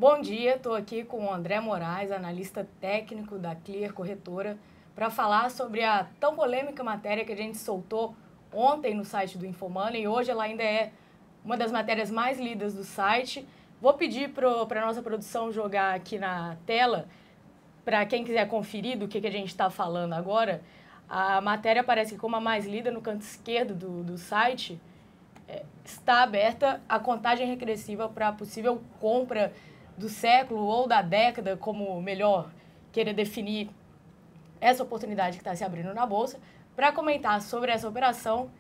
Bom dia, estou aqui com o André Moraes, analista técnico da Clear Corretora, para falar sobre a tão polêmica matéria que a gente soltou ontem no site do Infomoney e hoje ela ainda é uma das matérias mais lidas do site. Vou pedir para a nossa produção jogar aqui na tela, para quem quiser conferir do que a gente está falando agora. A matéria aparece como a mais lida no canto esquerdo do site. Está aberta a contagem regressiva para a possível compra do século ou da década, como melhor queira definir essa oportunidade que está se abrindo na Bolsa. Para comentar sobre essa operação,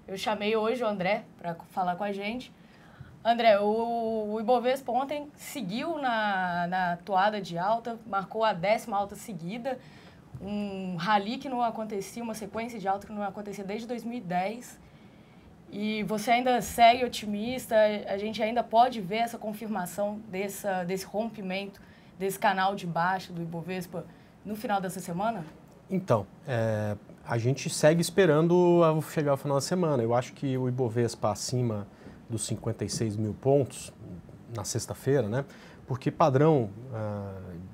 eu chamei hoje o André para falar com a gente. André, o Ibovespa ontem seguiu na toada de alta, marcou a 10ª alta seguida, um rally que não acontecia, uma sequência de alta que não acontecia desde 2010. E você ainda segue otimista? A gente ainda pode ver essa confirmação desse rompimento, desse canal de baixa do Ibovespa no final dessa semana? Então, a gente segue esperando chegar ao final da semana. Eu acho que o Ibovespa acima dos 56 mil pontos na sexta-feira, né? Porque padrão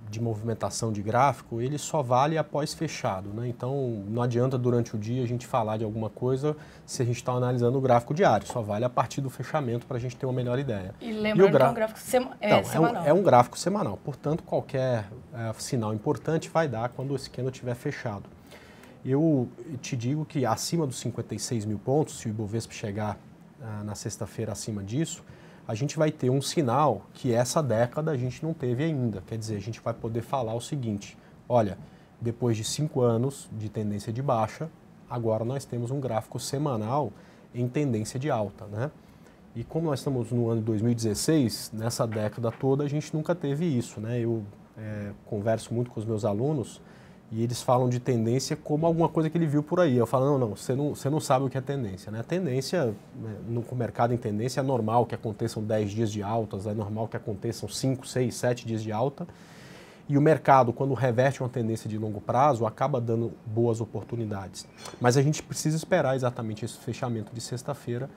de movimentação de gráfico, ele só vale após fechado, né? Então, não adianta durante o dia a gente falar de alguma coisa se a gente está analisando o gráfico diário, só vale a partir do fechamento para a gente ter uma melhor ideia. E lembrando que é um gráfico semanal. É um gráfico semanal, portanto, qualquer sinal importante vai dar quando esse candle estiver fechado. Eu te digo que acima dos 56 mil pontos, se o Ibovespa chegar na sexta-feira acima disso, a gente vai ter um sinal que essa década a gente não teve ainda. Quer dizer, a gente vai poder falar o seguinte: olha, depois de 5 anos de tendência de baixa, agora nós temos um gráfico semanal em tendência de alta, né? E como nós estamos no ano de 2016, nessa década toda a gente nunca teve isso, né? Eu converso muito com os meus alunos e eles falam de tendência como alguma coisa que ele viu por aí. Eu falo, não, você não sabe o que é tendência, né? Tendência, no mercado em tendência, é normal que aconteçam 10 dias de altas, é normal que aconteçam 5, 6, 7 dias de alta. E o mercado, quando reverte uma tendência de longo prazo, acaba dando boas oportunidades. Mas a gente precisa esperar exatamente esse fechamento de sexta-feira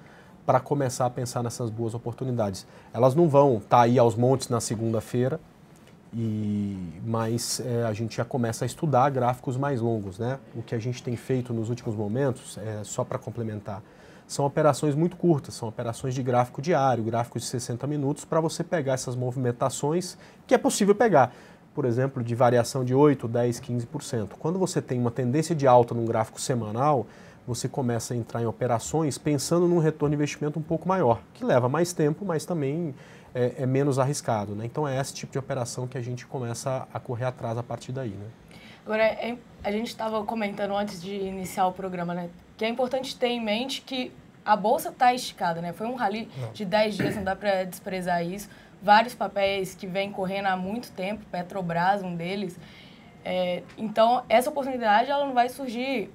para começar a pensar nessas boas oportunidades. Elas não vão estar aí aos montes na segunda-feira, mas a gente já começa a estudar gráficos mais longos, né? O que a gente tem feito nos últimos momentos, só para complementar, são operações muito curtas, são operações de gráfico diário, gráficos de 60 minutos, para você pegar essas movimentações que é possível pegar. Por exemplo, de variação de 8, 10, 15%. Quando você tem uma tendência de alta num gráfico semanal, você começa a entrar em operações pensando num retorno de investimento um pouco maior, que leva mais tempo, mas também é menos arriscado, né? Então é esse tipo de operação que a gente começa a correr atrás a partir daí, né? Agora, a gente estava comentando antes de iniciar o programa, né? Que é importante ter em mente que a Bolsa está esticada, né? Foi um rally de 10 dias, não dá para desprezar isso. Vários papéis que vêm correndo há muito tempo, Petrobras, um deles. Então, essa oportunidade ela não vai surgir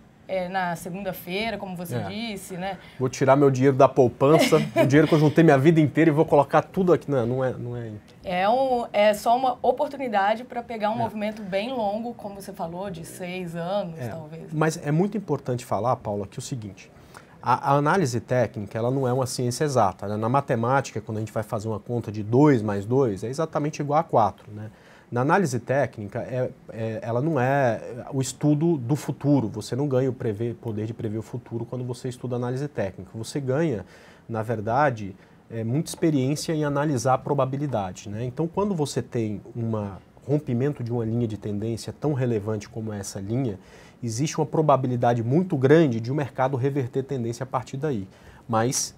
na segunda-feira, como você disse, né? Vou tirar meu dinheiro da poupança, o dinheiro que eu juntei minha vida inteira e vou colocar tudo aqui. Não é. É só uma oportunidade para pegar um movimento bem longo, como você falou, de 6 anos, talvez. Mas é muito importante falar, Paula, que é o seguinte: a análise técnica ela não é uma ciência exata, né? Na matemática, quando a gente vai fazer uma conta de 2 mais 2, é exatamente igual a 4, né? Na análise técnica, ela não é o estudo do futuro. Você não ganha o poder de prever o futuro quando você estuda análise técnica. Você ganha, na verdade, muita experiência em analisar a probabilidade, né? Então, quando você tem um rompimento de uma linha de tendência tão relevante como essa linha, existe uma probabilidade muito grande de o mercado reverter tendência a partir daí. Mas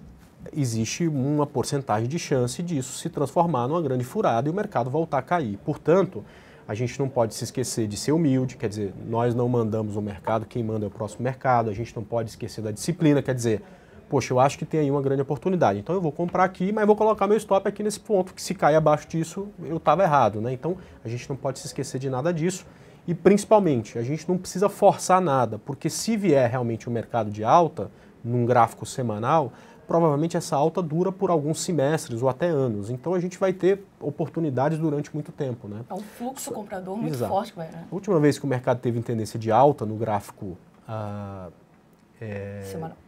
existe uma porcentagem de chance disso se transformar numa grande furada e o mercado voltar a cair. Portanto, a gente não pode se esquecer de ser humilde, quer dizer, nós não mandamos o mercado, quem manda é o próximo mercado, a gente não pode esquecer da disciplina, quer dizer, poxa, eu acho que tem aí uma grande oportunidade, então eu vou comprar aqui, mas vou colocar meu stop aqui nesse ponto, que se cair abaixo disso, eu estava errado, né? Então, a gente não pode se esquecer de nada disso e, principalmente, a gente não precisa forçar nada, porque se vier realmente um mercado de alta, num gráfico semanal, provavelmente essa alta dura por alguns semestres ou até anos. Então a gente vai ter oportunidades durante muito tempo, né? É um fluxo comprador muito forte, né? A última vez que o mercado teve tendência de alta no gráfico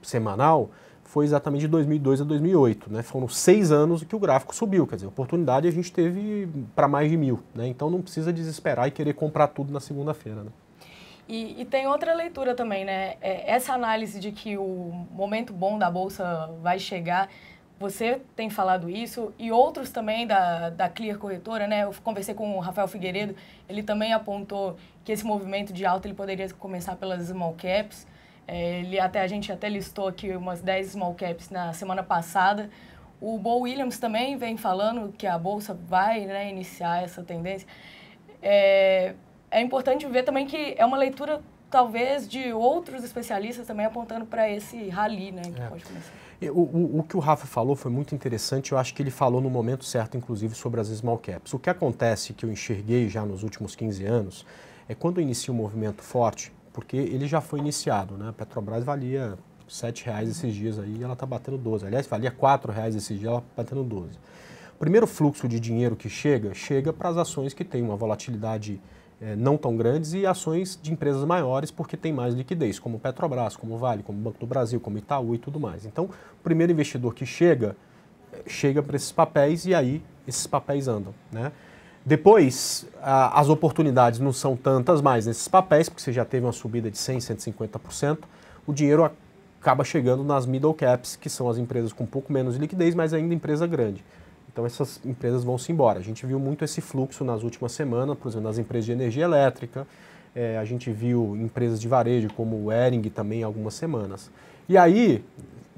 semanal foi exatamente de 2002 a 2008, né? Foram 6 anos que o gráfico subiu, quer dizer, oportunidade a gente teve para mais de 1.000, né? Então não precisa desesperar e querer comprar tudo na segunda-feira, né? E tem outra leitura também, né? Essa análise de que o momento bom da Bolsa vai chegar, você tem falado isso e outros também da Clear Corretora, né? Eu conversei com o Rafael Figueiredo, ele também apontou que esse movimento de alta ele poderia começar pelas small caps. A gente até listou aqui umas 10 small caps na semana passada. O Bo Williams também vem falando que a Bolsa vai, né, iniciar essa tendência. É importante ver também que é uma leitura, talvez, de outros especialistas também apontando para esse rally, né, que pode começar. O que o Rafa falou foi muito interessante, eu acho que ele falou no momento certo, inclusive, sobre as small caps. O que acontece, que eu enxerguei já nos últimos 15 anos, é quando inicia um movimento forte, porque ele já foi iniciado, né? A Petrobras valia R$ 7,00 esses dias aí, ela está batendo 12. Aliás, valia R$ 4,00 esses dias, ela está batendo 12. O primeiro fluxo de dinheiro que chega para as ações que têm uma volatilidade não tão grandes e ações de empresas maiores porque tem mais liquidez, como Petrobras, como Vale, como Banco do Brasil, como Itaú e tudo mais. Então, o primeiro investidor que chega para esses papéis e aí esses papéis andam, né? Depois, as oportunidades não são tantas mais nesses papéis, porque você já teve uma subida de 100%, 150%, o dinheiro acaba chegando nas middle caps, que são as empresas com um pouco menos de liquidez, mas ainda empresa grande. Então essas empresas vão-se embora. A gente viu muito esse fluxo nas últimas semanas, por exemplo, nas empresas de energia elétrica, a gente viu empresas de varejo como o Hering também há algumas semanas. E aí,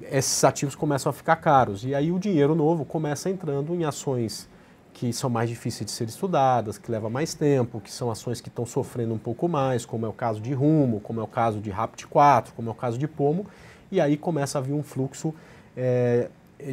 esses ativos começam a ficar caros, e aí o dinheiro novo começa entrando em ações que são mais difíceis de ser estudadas, que levam mais tempo, que são ações que estão sofrendo um pouco mais, como é o caso de Rumo, como é o caso de Rapid4, como é o caso de Pomo, e aí começa a vir um fluxo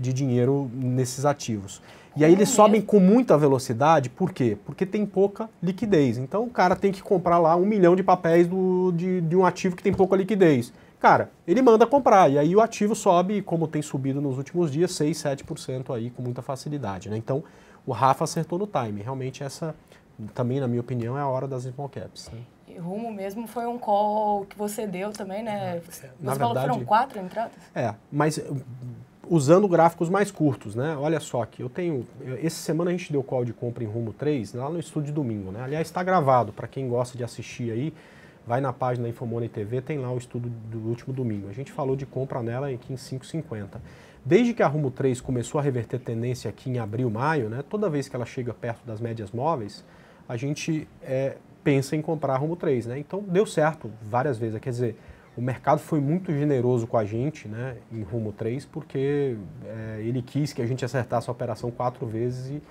de dinheiro nesses ativos. E aí eles sobem com muita velocidade, por quê? Porque tem pouca liquidez. Então o cara tem que comprar lá 1 milhão de papéis de um ativo que tem pouca liquidez. Cara, ele manda comprar, e aí o ativo sobe, como tem subido nos últimos dias, 6, 7% aí com muita facilidade, né? Então o Rafa acertou no time. Realmente essa, também na minha opinião, é a hora das small caps. Né? E Rumo mesmo foi um call que você deu também, né? Você na falou verdade, que foram 4 entradas? Mas usando gráficos mais curtos, né? Olha só que essa semana a gente deu call de compra em Rumo 3, lá no estúdio de domingo, né? Aliás, está gravado, para quem gosta de assistir aí, vai na página da Infomoney TV, tem lá o estudo do último domingo. A gente falou de compra nela aqui em 5,50. Desde que a Rumo 3 começou a reverter tendência aqui em abril, maio, né, toda vez que ela chega perto das médias móveis, a gente pensa em comprar a Rumo 3. Né? Então deu certo várias vezes. Quer dizer, o mercado foi muito generoso com a gente, né, em Rumo 3, porque ele quis que a gente acertasse a operação 4 vezes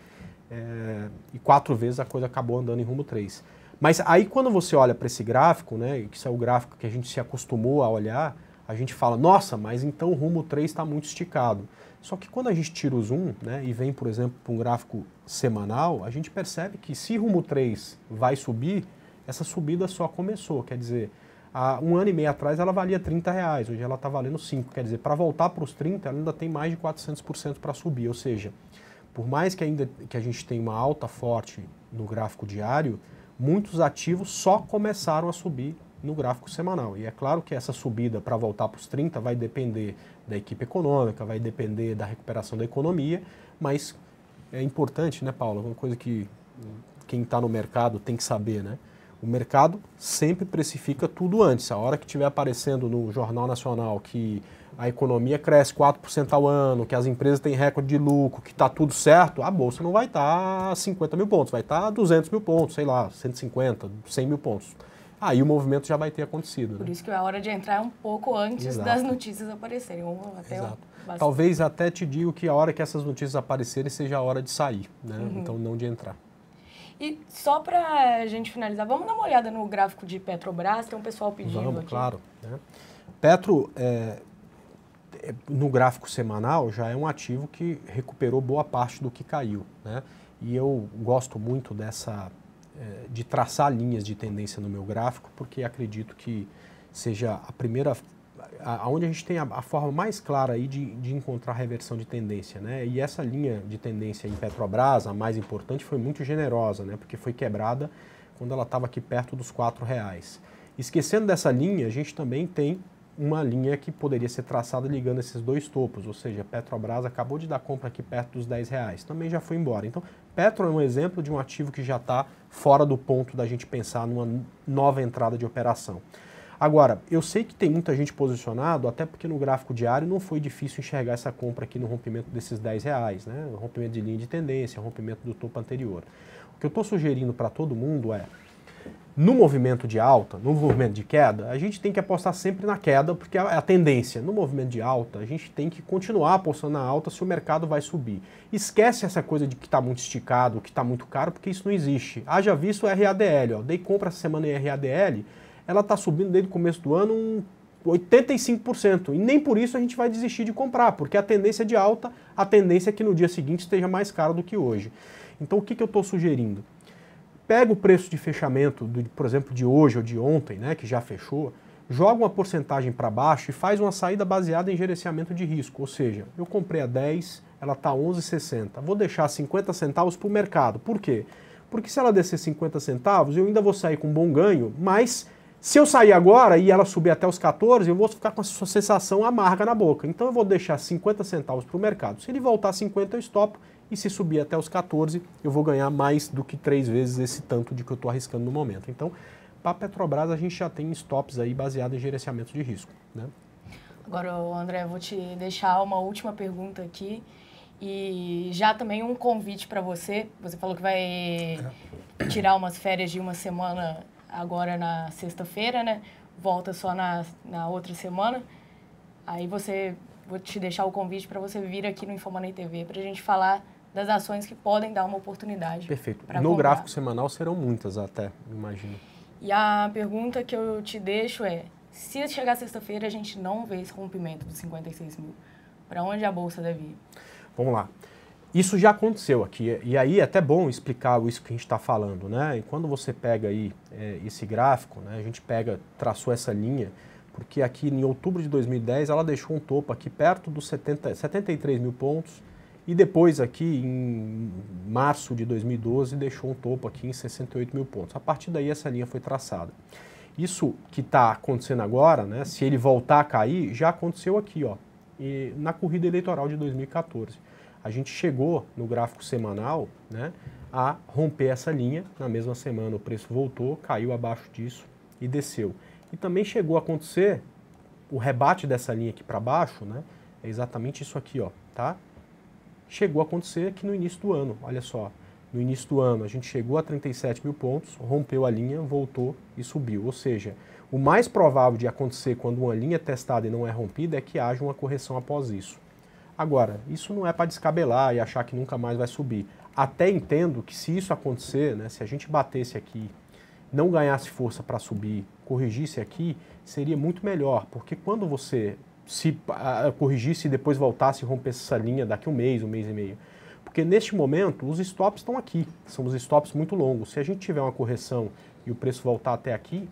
e 4 vezes a coisa acabou andando em Rumo 3. Mas aí quando você olha para esse gráfico, né, que é o gráfico que a gente se acostumou a olhar, a gente fala, nossa, mas então o Rumo 3 está muito esticado. Só que quando a gente tira o zoom, né, e vem, por exemplo, para um gráfico semanal, a gente percebe que se Rumo 3 vai subir, essa subida só começou. Quer dizer, há 1 ano e meio atrás ela valia R$30, hoje ela está valendo 5. Quer dizer, para voltar para os 30, ela ainda tem mais de 400% para subir. Ou seja, por mais que a gente tenha uma alta forte no gráfico diário, muitos ativos só começaram a subir no gráfico semanal. E é claro que essa subida para voltar para os 30 vai depender da equipe econômica, vai depender da recuperação da economia, mas é importante, né, Paula? Uma coisa que quem está no mercado tem que saber, né? O mercado sempre precifica tudo antes. A hora que estiver aparecendo no Jornal Nacional que a economia cresce 4% ao ano, que as empresas têm recorde de lucro, que está tudo certo, a Bolsa não vai estar a 50 mil pontos, vai estar a 200 mil pontos, sei lá, 150, 100 mil pontos. Aí o movimento já vai ter acontecido. Por né? isso que a hora de entrar é um pouco antes das notícias aparecerem. Talvez até te digo que a hora que essas notícias aparecerem seja a hora de sair, né? Então não de entrar. E só para a gente finalizar, vamos dar uma olhada no gráfico de Petrobras, tem um pessoal pedindo aqui. Claro. Né? Petro, no gráfico semanal, já é um ativo que recuperou boa parte do que caiu. Né? E eu gosto muito de traçar linhas de tendência no meu gráfico, porque acredito que seja a primeira, onde a gente tem a forma mais clara aí de encontrar reversão de tendência, né? E essa linha de tendência em Petrobras, a mais importante, foi muito generosa, né? Porque foi quebrada quando ela estava aqui perto dos R$4. Esquecendo dessa linha, a gente também tem uma linha que poderia ser traçada ligando esses dois topos, ou seja, Petrobras acabou de dar compra aqui perto dos R$10, também já foi embora. Então, Petro é um exemplo de um ativo que já está fora do ponto da gente pensar numa nova entrada de operação. Agora, eu sei que tem muita gente posicionado, até porque no gráfico diário não foi difícil enxergar essa compra aqui no rompimento desses R$10, né? O rompimento de linha de tendência, o rompimento do topo anterior. O que eu estou sugerindo para todo mundo é, no movimento de alta, no movimento de queda, a gente tem que apostar sempre na queda, porque é a tendência. No movimento de alta, a gente tem que continuar apostando na alta se o mercado vai subir. Esquece essa coisa de que está muito esticado, que está muito caro, porque isso não existe. Haja visto o RADL, ó. Dei compra essa semana em RADL, ela está subindo desde o começo do ano 85%. E nem por isso a gente vai desistir de comprar, porque a tendência de alta, a tendência é que no dia seguinte esteja mais caro do que hoje. Então o que eu estou sugerindo? Pega o preço de fechamento, por exemplo, de hoje ou de ontem, né, que já fechou, joga uma porcentagem para baixo e faz uma saída baseada em gerenciamento de risco. Ou seja, eu comprei a 10, ela está 11,60. Vou deixar 50 centavos para o mercado. Por quê? Porque se ela descer 50 centavos, eu ainda vou sair com um bom ganho, mas se eu sair agora e ela subir até os 14, eu vou ficar com essa sensação amarga na boca. Então eu vou deixar 50 centavos para o mercado. Se ele voltar a 50, eu stopo. E se subir até os 14, eu vou ganhar mais do que 3 vezes esse tanto de que eu estou arriscando no momento. Então, para a Petrobras, a gente já tem stops aí baseados em gerenciamento de risco, né? Agora, André, eu vou te deixar uma última pergunta aqui e já também um convite para você. Você falou que vai tirar umas férias de uma semana agora na sexta-feira, né? Volta só na outra semana. Aí vou te deixar o convite para você vir aqui no Infomoney TV para a gente falar das ações que podem dar uma oportunidade. Perfeito. No gráfico semanal serão muitas até, imagino. E a pergunta que eu te deixo é, se chegar sexta-feira a gente não vê esse rompimento dos 56 mil, para onde a Bolsa deve ir? Vamos lá. Isso já aconteceu aqui, e aí é até bom explicar isso que a gente está falando, né? E quando você pega aí esse gráfico, né, a gente traçou essa linha, porque aqui em outubro de 2010 ela deixou um topo aqui perto dos 73 mil pontos, e depois aqui em março de 2012 deixou um topo aqui em 68 mil pontos. A partir daí essa linha foi traçada. Isso que está acontecendo agora, né, se ele voltar a cair, já aconteceu aqui, ó, na corrida eleitoral de 2014. A gente chegou no gráfico semanal, né, a romper essa linha. Na mesma semana o preço voltou, caiu abaixo disso e desceu. E também chegou a acontecer o rebate dessa linha aqui para baixo, né, é exatamente isso aqui, ó, tá? Chegou a acontecer aqui no início do ano, olha só. No início do ano a gente chegou a 37 mil pontos, rompeu a linha, voltou e subiu. Ou seja, o mais provável de acontecer quando uma linha é testada e não é rompida é que haja uma correção após isso. Agora, isso não é para descabelar e achar que nunca mais vai subir. Até entendo que se isso acontecer, né, se a gente batesse aqui, não ganhasse força para subir, corrigisse aqui, seria muito melhor, porque quando você se corrigisse e depois voltasse e rompesse essa linha daqui um mês e meio, porque neste momento os stops estão aqui, são os stops muito longos. Se a gente tiver uma correção e o preço voltar até aqui,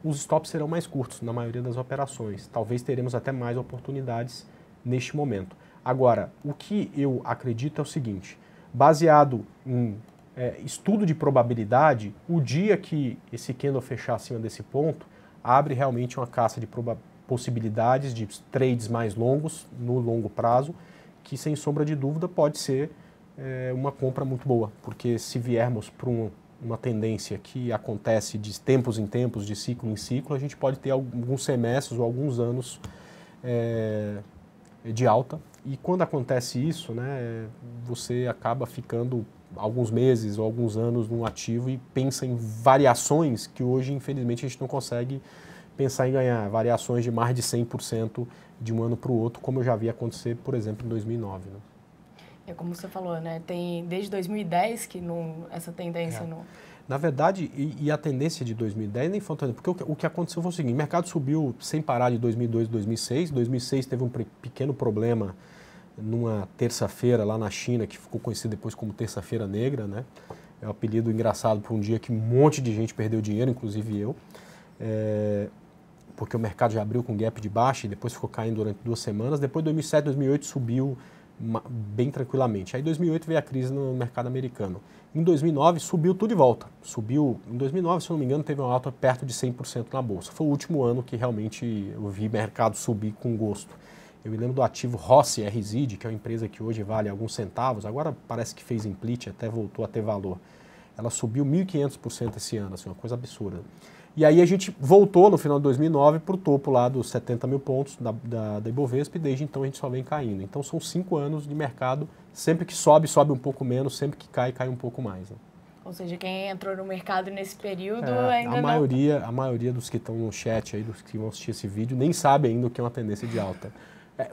os stops serão mais curtos na maioria das operações. Talvez teremos até mais oportunidades neste momento. Agora, o que eu acredito é o seguinte, baseado em estudo de probabilidade, o dia que esse candle fechar acima desse ponto, abre realmente uma caça de possibilidades de trades mais longos, no longo prazo, que sem sombra de dúvida pode ser uma compra muito boa, porque se viermos para uma tendência que acontece de tempos em tempos, de ciclo em ciclo, a gente pode ter alguns semestres ou alguns anos de alta, e quando acontece isso, né, você acaba ficando alguns meses ou alguns anos num ativo e pensa em variações que hoje, infelizmente, a gente não consegue pensar em ganhar, variações de mais de 100% de um ano para o outro, como eu já vi acontecer, por exemplo, em 2009. Né? É como você falou, né? Tem desde 2010 que essa tendência não... Na verdade, e a tendência de 2010 nem foi tanto, porque o que aconteceu foi o seguinte, o mercado subiu sem parar de 2002 e 2006, 2006 teve um pequeno problema numa terça-feira lá na China, que ficou conhecido depois como terça-feira negra, né? É um apelido engraçado para um dia que um monte de gente perdeu dinheiro, inclusive eu, porque o mercado já abriu com gap de baixa e depois ficou caindo durante 2 semanas. Depois, 2007, 2008 subiu bem tranquilamente. Aí em 2008 veio a crise no mercado americano. Em 2009 subiu tudo de volta. Subiu, em 2009, se eu não me engano, teve uma alta perto de 100% na bolsa. Foi o último ano que realmente eu vi mercado subir com gosto. Eu me lembro do ativo Rossi RZID, que é uma empresa que hoje vale alguns centavos, agora parece que fez implit, até voltou a ter valor. Ela subiu 1.500% esse ano, assim, uma coisa absurda. E aí a gente voltou no final de 2009 para o topo lá dos 70 mil pontos da Ibovespa e desde então a gente só vem caindo. Então são 5 anos de mercado, sempre que sobe, sobe um pouco menos, sempre que cai, cai um pouco mais. Né? Ou seja, quem entrou no mercado nesse período ainda não... A maioria dos que estão no chat aí, dos que vão assistir esse vídeo, nem sabe ainda o que é uma tendência de alta.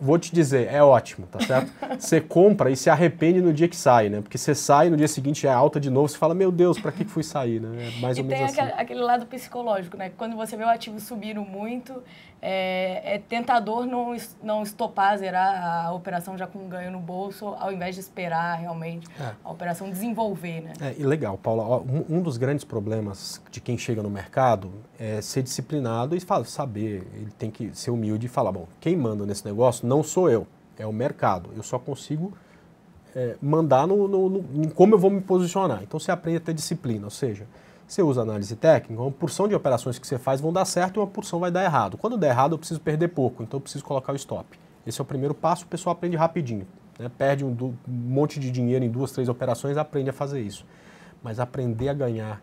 Vou te dizer, é ótimo, tá certo? Você compra e se arrepende no dia que sai, né? Porque você sai no dia seguinte é alta de novo, você fala, meu Deus, para que fui sair, né? É mais ou menos assim. E tem aquele lado psicológico, né? Quando você vê o ativo subindo muito, é tentador não estopar, zerar a operação já com um ganho no bolso, ao invés de esperar realmente a operação desenvolver, né? E legal, Paula, um dos grandes problemas de quem chega no mercado é ser disciplinado e saber, ele tem que ser humilde e falar, bom, quem manda nesse negócio não sou eu, é o mercado. Eu só consigo mandar em como eu vou me posicionar. Então você aprende a ter disciplina, ou seja, você usa análise técnica, uma porção de operações que você faz vão dar certo e uma porção vai dar errado. Quando der errado eu preciso perder pouco, então eu preciso colocar o stop. Esse é o primeiro passo, o pessoal aprende rapidinho. Né? Perde um monte de dinheiro em 2, 3 operações, aprende a fazer isso. Mas aprender a ganhar,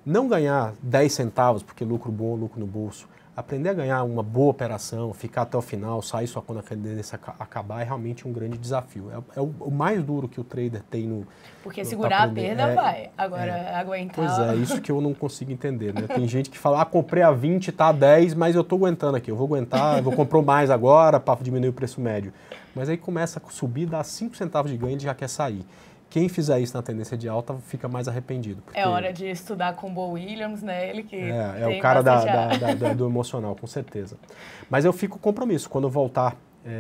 não ganhar 10 centavos, porque lucro bom, lucro no bolso, aprender a ganhar uma boa operação, ficar até o final, sair só quando a tendência acabar é realmente um grande desafio. É o mais duro que o trader tem no... Porque segurar a perda vai, agora aguentar... Pois é, isso que eu não consigo entender, né? Tem gente que fala, comprei a 20, tá a 10, mas eu tô aguentando aqui, eu vou aguentar, eu vou comprar mais agora para diminuir o preço médio. Mas aí começa a subir, dá 5 centavos de ganho e já quer sair. Quem fizer isso na tendência de alta fica mais arrependido. É hora de estudar com o Bo Williams, né? Ele que é o cara do emocional, com certeza. Mas eu fico com compromisso. Quando eu voltar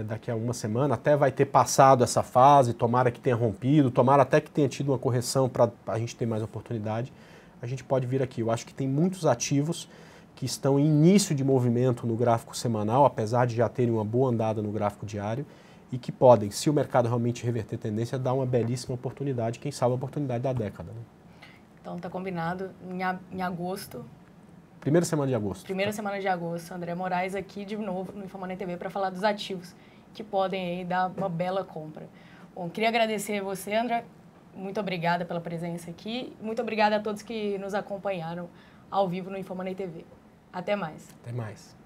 daqui a uma semana, até vai ter passado essa fase, tomara que tenha rompido, tomara até que tenha tido uma correção para a gente ter mais oportunidade, a gente pode vir aqui. Eu acho que tem muitos ativos que estão em início de movimento no gráfico semanal, apesar de já terem uma boa andada no gráfico diário, e que podem, se o mercado realmente reverter tendência, dar uma belíssima oportunidade, quem sabe a oportunidade da década. Né? Então tá combinado, em agosto. Primeira semana de agosto. Primeira semana de agosto, André Moraes aqui de novo no InfoMoney TV para falar dos ativos que podem aí dar uma bela compra. Bom, queria agradecer a você, André, muito obrigada pela presença aqui, muito obrigada a todos que nos acompanharam ao vivo no InfoMoney TV. Até mais. Até mais.